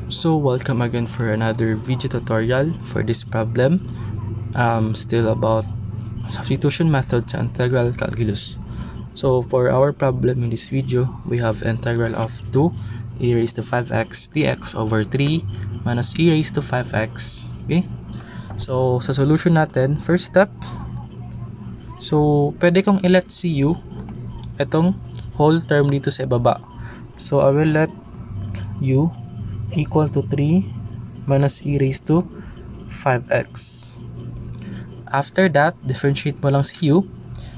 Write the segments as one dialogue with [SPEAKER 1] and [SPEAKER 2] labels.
[SPEAKER 1] So welcome again for another video tutorial for this problem, still about substitution method sa integral calculus. So for our problem in this video, we have integral of 2 e raised to 5x dx over 3 minus e raised to 5x. Okay, so sa solution natin, first step, so pwede kong i-let u itong whole term dito sa ibaba. So I will let u equal to 3 minus e raised to 5x. After that, differentiate mo lang si u.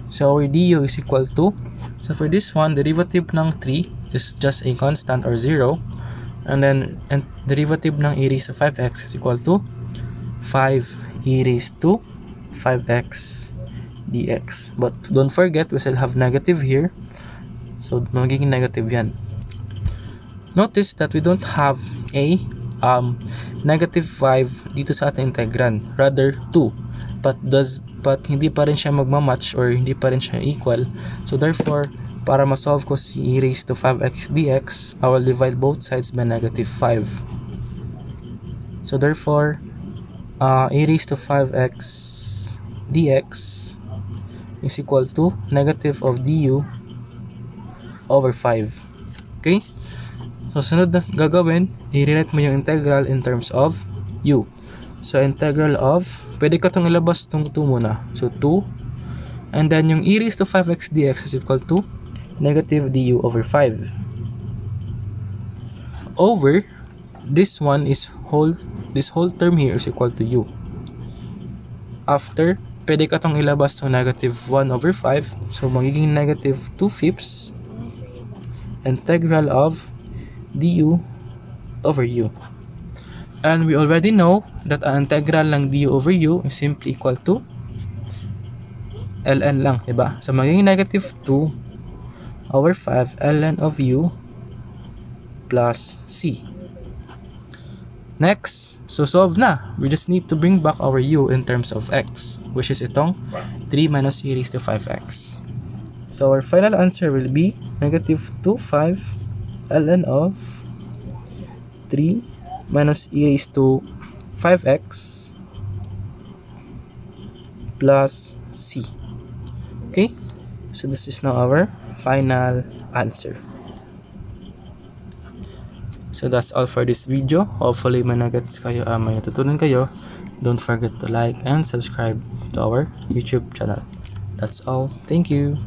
[SPEAKER 1] So our du is equal to, so for this one, derivative ng 3 is just a constant or 0. And then derivative ng e raised to 5x is equal to 5 e raised to 5x dx. But don't forget, we still have negative here. So magiging negative yan. Notice that we don't have a negative 5 dito sa ating integrand, rather 2, but hindi pa rin siya magmamatch or hindi pa rin siya equal. So therefore, para ma-solve ko si e raised to 5x dx, I will divide both sides by negative 5. So therefore, e raised to 5x dx is equal to negative of du over 5. Okay? So, sunod na gagawin, i-relate mo yung integral in terms of u. So, integral of, pwede ka itong ilabas itong 2 muna. So, 2. And then, yung e raised to 5x dx is equal to negative du over 5. Over, this one is this whole term here is equal to u. After, pwede ka itong ilabas itong negative 1 over 5. So, magiging negative 2/5 integral of du over u. And we already know that ang integral ng du over u is simply equal to ln lang, diba? So magiging negative 2 over 5 ln of u plus c. Next, so solve na. We just need to bring back our u in terms of x, which is itong 3 minus e raised to 5x. So our final answer will be negative 2/5 ln of 3 minus e raised to 5x plus c. Okay, so this is now our final answer. So that's all for this video. Hopefully may nagets kayo, may natutunan kayo. Don't forget to like and subscribe to our YouTube channel. That's all. Thank you.